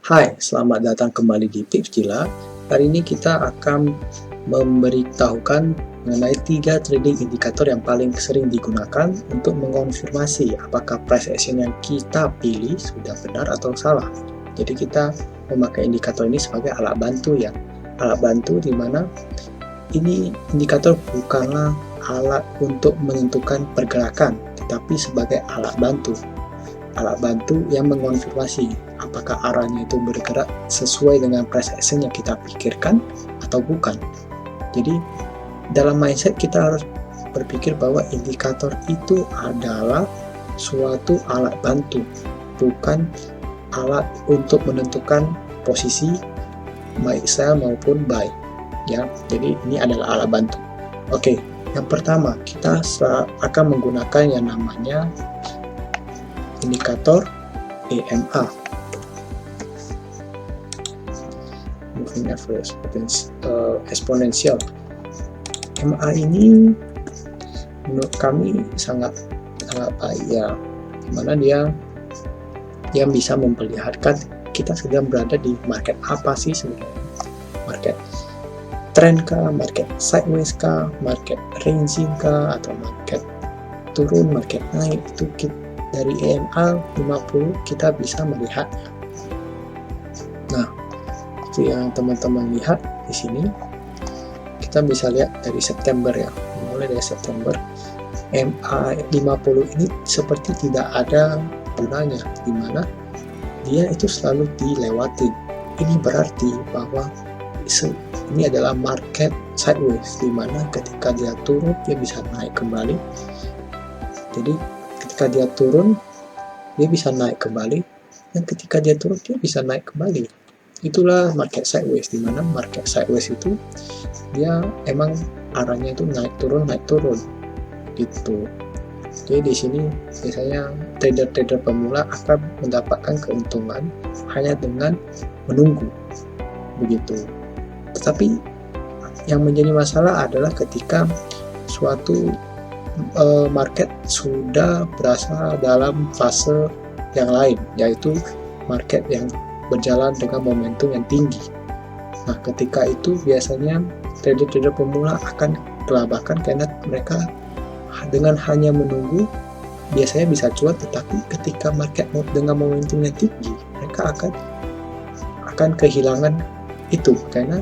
Hai, selamat datang kembali di Tips Gila. Hari ini kita akan memberitahukan mengenai 3 trading indikator yang paling sering digunakan untuk mengonfirmasi apakah price action yang kita pilih sudah benar atau salah. Jadi kita memakai indikator ini sebagai alat bantu ya. Alat bantu di mana ini indikator bukanlah alat untuk menentukan pergerakan, tetapi sebagai alat bantu yang mengonfirmasi apakah arahnya itu bergerak sesuai dengan price action yang kita pikirkan atau bukan. Jadi dalam mindset kita harus berpikir bahwa indikator itu adalah suatu alat bantu, bukan alat untuk menentukan posisi baik sell maupun buy ya. Jadi ini adalah alat bantu. Oke, yang pertama kita akan menggunakan yang namanya indikator EMA, Moving Average Exponential. EMA ini menurut kami sangat baik ya, dimana dia bisa memperlihatkan kita sedang berada di market apa sih sebenarnya, market trend kah, market sideways kah, market ranging kah, atau market turun, market naik. Itu dari EMA 50 kita bisa melihatnya. Nah, itu yang teman-teman lihat di sini. Kita bisa lihat dari September ya. Mulai dari September, EMA 50 ini seperti tidak ada gunanya, di mana dia itu selalu dilewati. Ini berarti bahwa ini adalah market sideways, di mana ketika dia turun dia bisa naik kembali. Jadi ketika dia turun, dia bisa naik kembali, dan ketika dia turun, dia bisa naik kembali. Itulah market sideways, di mana market sideways itu dia emang arahnya itu naik turun gitu. Jadi di sini biasanya trader-trader pemula akan mendapatkan keuntungan hanya dengan menunggu begitu. Tetapi yang menjadi masalah adalah ketika suatu market sudah berasal dalam fase yang lain, yaitu market yang berjalan dengan momentum yang tinggi. Nah, ketika itu biasanya trader-trader pemula akan kelabakan karena mereka dengan hanya menunggu biasanya bisa cuan, tetapi ketika market dengan momentum yang tinggi, mereka akan kehilangan itu, karena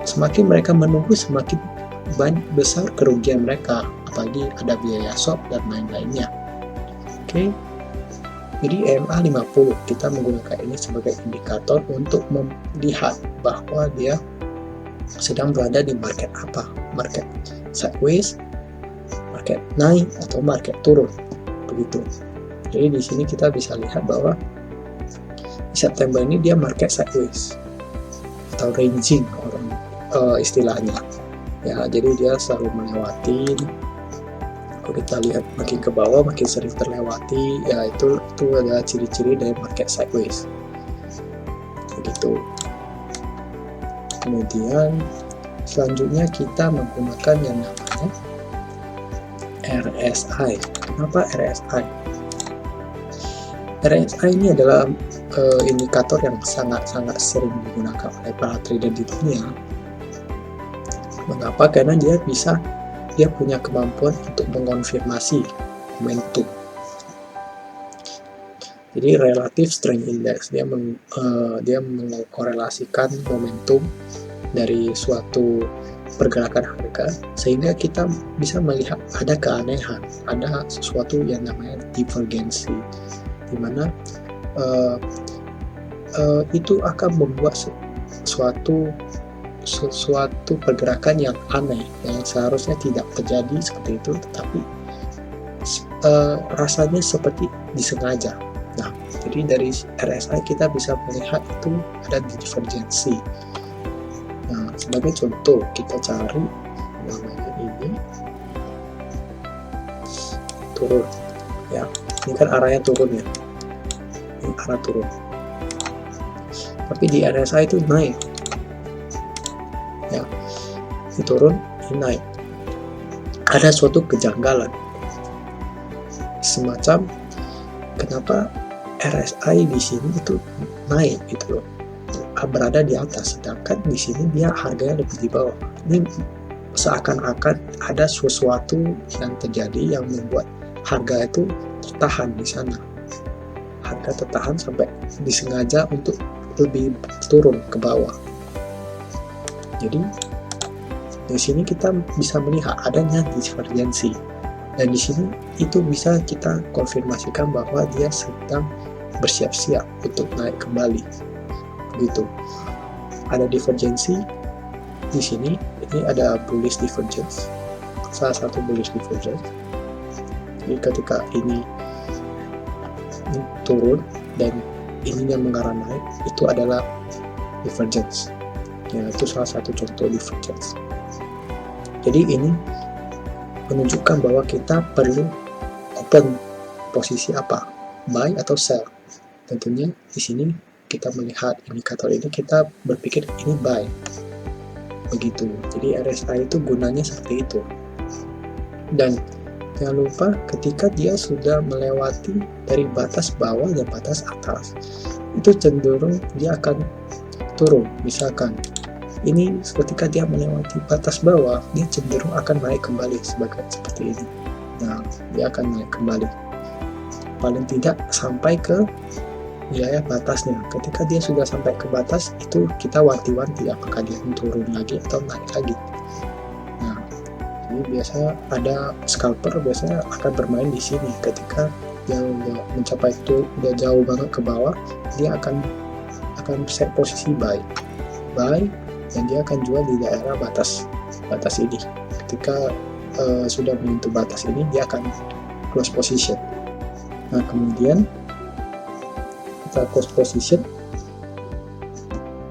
semakin mereka menunggu semakin besar kerugian mereka, apalagi ada biaya swap dan lain-lainnya. Oke, jadi EMA 50 kita menggunakan ini sebagai indikator untuk melihat bahwa dia sedang berada di market apa, market sideways, market naik, atau market turun begitu. Jadi di sini kita bisa lihat bahwa di September ini dia market sideways atau ranging istilahnya ya. Jadi dia selalu melewati. Kalau kita lihat makin ke bawah makin sering terlewati ya, itu adalah ciri-ciri dari market sideways begitu. Kemudian selanjutnya kita menggunakan yang namanya RSI. Kenapa RSI? RSI ini adalah indikator yang sangat sering digunakan oleh para trader di dunia. Mengapa? Karena dia punya kemampuan untuk mengonfirmasi momentum. Jadi relative strength index, dia mengkorelasikan momentum dari suatu pergerakan harga, sehingga kita bisa melihat ada keanehan, ada sesuatu yang namanya divergensi, di mana itu akan membuat suatu pergerakan yang aneh, yang seharusnya tidak terjadi seperti itu, tetapi rasanya seperti disengaja. Nah, jadi dari RSI kita bisa melihat itu ada divergensi. Nah, sebagai contoh kita cari namanya ini turun ya, ini kan arahnya turun ya, ini arah turun, tapi di RSI itu naik ya, ini turun, ini naik. Ada suatu kejanggalan semacam kenapa RSI di sini itu naik gitu loh, berada di atas, sedangkan di sini dia harganya lebih di bawah. Ini seakan-akan ada sesuatu yang terjadi yang membuat harga itu tertahan di sana. Harga tertahan sampai disengaja untuk lebih turun ke bawah. Jadi di sini kita bisa melihat adanya divergensi, dan di sini itu bisa kita konfirmasikan bahwa dia sedang bersiap-siap untuk naik kembali. Begitu. Ada divergensi di sini. Ini ada bullish divergence, salah satu bullish divergence. Jadi ketika ini turun dan ininya mengarah naik, itu adalah divergence. Ya, itu salah satu contoh divergence. Jadi ini menunjukkan bahwa kita perlu open posisi apa, buy atau sell. Tentunya di sini kita melihat indikator ini, kita berpikir ini buy. Begitu. Jadi RSI itu gunanya seperti itu. Dan jangan lupa ketika dia sudah melewati dari batas bawah dan batas atas, itu cenderung dia akan turun. Misalkan ini ketika dia melewati batas bawah, dia cenderung akan naik kembali seperti ini. Nah, dia akan naik kembali. Paling tidak sampai ke wilayah batasnya. Ketika dia sudah sampai ke batas, itu kita wanti-wanti apakah dia turun lagi atau naik lagi. Nah, jadi biasanya ada scalper biasanya akan bermain di sini. Ketika dia udah mencapai itu udah jauh banget ke bawah, dia akan set posisi buy, dan dia akan jual di daerah batas ini. Ketika sudah menyentuh batas ini, dia akan close position. Nah, kemudian kita close position,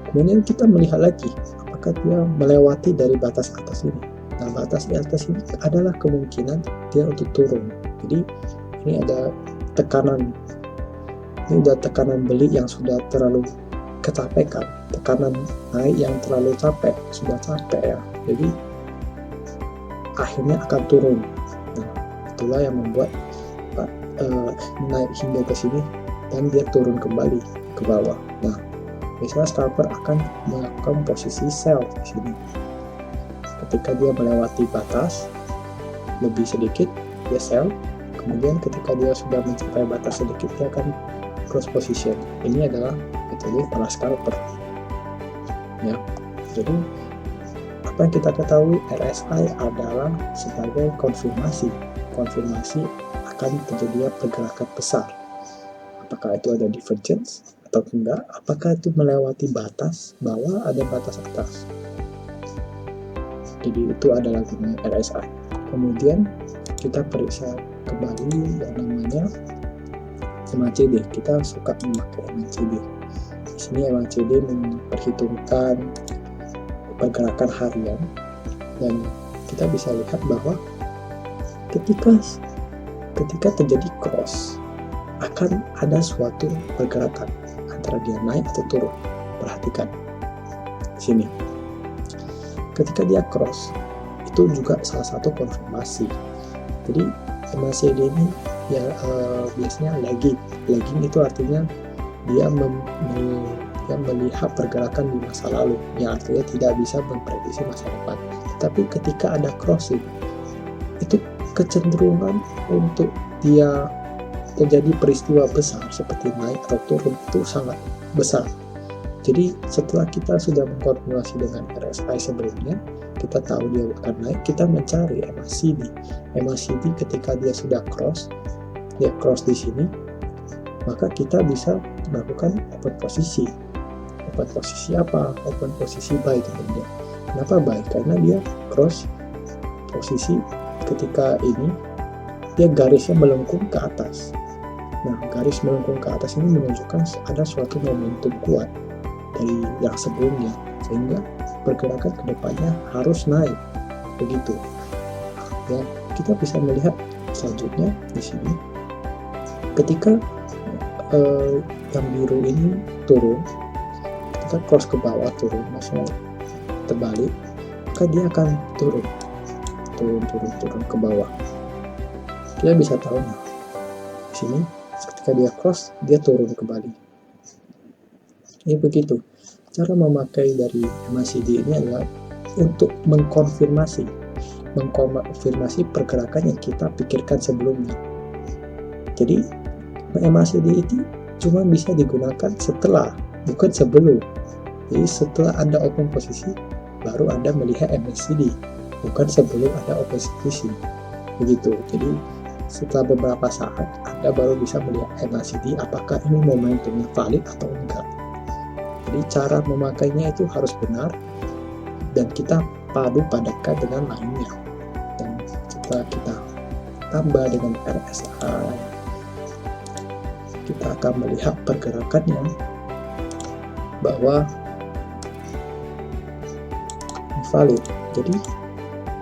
kemudian kita melihat lagi apakah dia melewati dari batas atas ini. Nah, batas di atas ini adalah kemungkinan dia untuk turun. Jadi ini ada tekanan, ini udah tekanan beli yang sudah terlalu kecapekan, tekanan naik yang terlalu capek, sudah capek ya, jadi akhirnya akan turun. Nah, itulah yang membuat naik hingga ke sini dan dia turun kembali ke bawah. Nah, biasanya scalper akan melakukan posisi sell di sini. Ketika dia melewati batas lebih sedikit, dia sell. Kemudian ketika dia sudah mencapai batas sedikit, dia akan close position. Ini adalah metode para scalper. Ya, jadi apa yang kita ketahui, RSI adalah sebagai konfirmasi akan terjadinya pergerakan besar. Apakah itu ada divergence atau enggak, apakah itu melewati batas bawah, ada batas atas. Jadi itu adalah gunanya RSI. Kemudian kita periksa kembali yang namanya MACD. Kita suka memakai MACD. Di sini MACD memperhitungkan pergerakan harian, dan kita bisa lihat bahwa ketika terjadi cross, akan ada suatu pergerakan antara dia naik atau turun. Perhatikan di sini. Ketika dia cross, itu juga salah satu konfirmasi. Jadi MACD ini ya biasanya lagging. Lagging itu artinya dia melihat pergerakan di masa lalu, yang artinya tidak bisa memprediksi masa depan. Tapi ketika ada crossing, itu kecenderungan untuk dia terjadi peristiwa besar seperti naik atau turun itu sangat besar. Jadi setelah kita sudah mengkorelasi dengan RSI sebelumnya, kita tahu dia akan naik, kita mencari MACD. MACD ketika dia sudah cross di sini, maka kita bisa melakukan open posisi. Open posisi apa? Open posisi buy tentunya. Kenapa buy? Karena dia cross posisi ketika ini, dia garisnya melengkung ke atas. Nah, garis melengkung ke atas ini menunjukkan ada suatu momentum kuat dari yang sebelumnya, sehingga pergerakan ke depannya harus naik. Begitu. Ya, kita bisa melihat selanjutnya di sini. Ketika yang biru ini turun, kita cross ke bawah turun, maksudnya terbalik, maka dia akan turun ke bawah. Kita bisa tahu di sini ketika dia cross, dia turun kembali. Ini begitu. Cara memakai dari MACD ini adalah untuk mengkonfirmasi pergerakan yang kita pikirkan sebelumnya. Jadi MACD itu cuma bisa digunakan setelah, bukan sebelum. Jadi setelah Anda open posisi, baru Anda melihat MACD, bukan sebelum Anda open posisi. Begitu. Jadi setelah beberapa saat Anda baru bisa melihat MACD apakah ini momentumnya valid atau enggak. Jadi cara memakainya itu harus benar dan kita padu padankan dengan lainnya. Dan setelah kita tambah dengan RSI, kita akan melihat pergerakannya bahwa valid. Jadi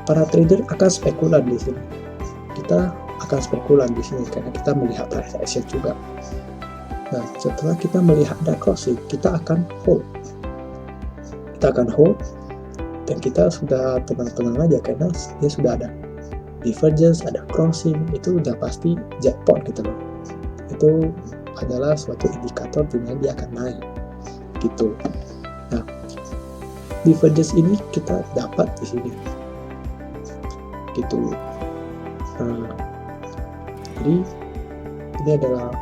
para trader akan spekulan di sini. Kita akan spekulan di sini karena kita melihat price action juga. Nah, setelah kita melihat ada crossing, kita akan hold. Kita akan hold dan kita sudah tenang-tenang aja karena dia sudah ada divergence, ada crossing, itu udah pasti jackpot gitu loh. Itu adalah suatu indikator di mana dia akan naik gitu. Nah, divergence ini kita dapat di sini gitu. Nah, jadi ini adalah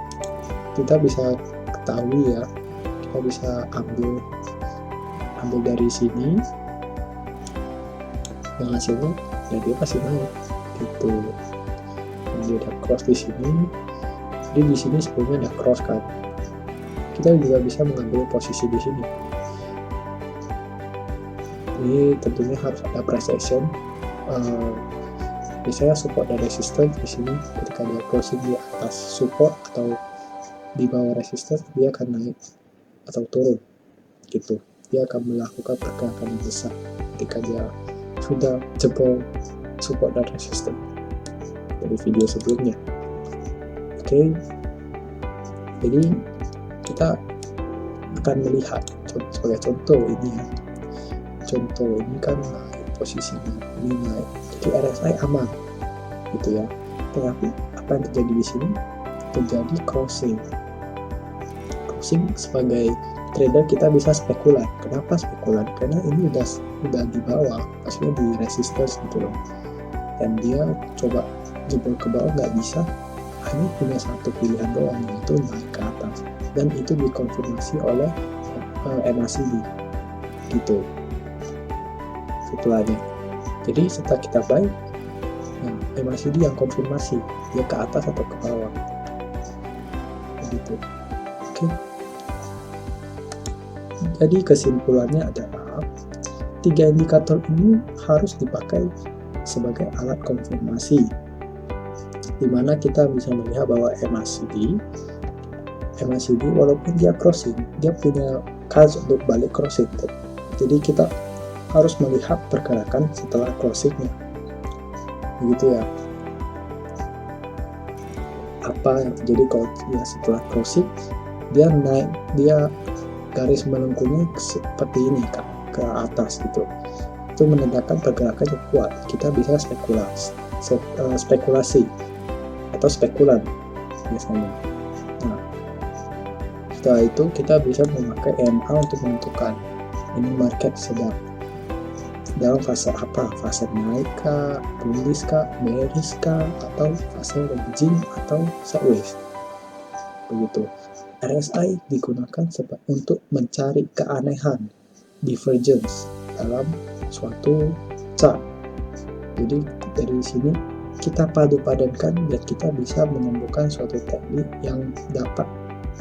kita bisa ketahui ya, kita bisa ambil dari sini, dan hasilnya ya dia pasti naik gitu. Dan dia ada cross di sini, jadi di sini sebelumnya ada cross kan, kita juga bisa mengambil posisi di sini. Ini tentunya harus ada price action. Biasanya support dan resistance di sini ketika dia closing di atas support atau di bawah resistance, dia akan naik atau turun gitu. Dia akan melakukan pergerakan yang besar ketika dia sudah jebol support dan resistance dari video sebelumnya. Oke. Jadi kita akan melihat sebagai contoh ini ya. Contoh ini kan naik posisinya, ini naik. Jadi RSI aman gitu ya. Tetapi apa yang terjadi di sini? Terjadi crossing. Sebagai trader kita bisa spekulan. Kenapa spekulan? Karena ini udah di bawah, maksudnya di resistance gitu loh. Dan dia coba jebol ke bawah nggak bisa. Hanya punya satu pilihan doang, yaitu naik ke atas. Dan itu dikonfirmasi oleh MACD gitu setelahnya. Jadi setelah kita buy, MACD yang konfirmasi dia ke atas atau ke bawah begitu. Oke. Jadi kesimpulannya adalah 3 indikator ini harus dipakai sebagai alat konfirmasi, di mana kita bisa melihat bahwa MACD walaupun dia crossing, dia punya chance untuk balik crossing. Jadi kita harus melihat pergerakan setelah crossingnya, begitu ya. Apa yang terjadi kalau dia setelah crossing, dia naik, dia garis melengkungnya seperti ini ke atas gitu. Itu menandakan pergerakan yang kuat. Kita bisa spekulasi atau spekulan biasanya. Nah, setelah itu kita bisa memakai EMA untuk menentukan ini market sedang dalam fase apa, fase naik kah, bullish kah, bearish kah, atau fase ranging atau sideways begitu. RSI digunakan untuk mencari keanehan, divergence dalam suatu chart. Jadi dari sini kita padu-padankan dan kita bisa menemukan suatu teknik yang dapat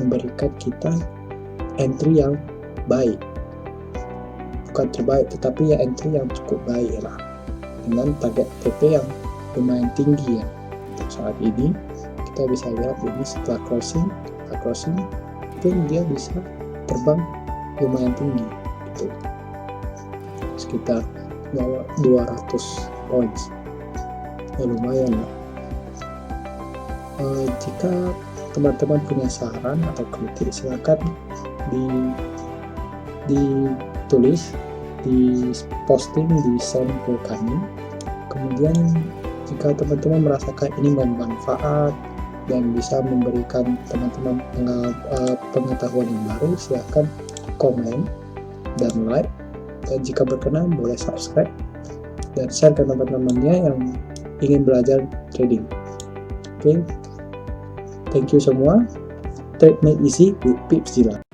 memberikan kita entry yang baik. Bukan terbaik, tetapi ya entry yang cukup baik lah, dengan target TP yang lumayan tinggi ya. Untuk saat ini kita bisa lihat ini setelah crossing pun dia bisa terbang lumayan tinggi gitu, sekitar 200 points ya, lumayan lah. Jika teman-teman punya saran atau kritik, silakan ditulis, di posting, di send ke kami. Kemudian jika teman-teman merasakan ini bermanfaat dan bisa memberikan teman-teman pengetahuan yang baru, silakan komen, dan like, dan jika berkenan boleh subscribe dan share ke teman-temannya yang ingin belajar trading. Oke, thank you semua. Trade made easy with Pips Zilla.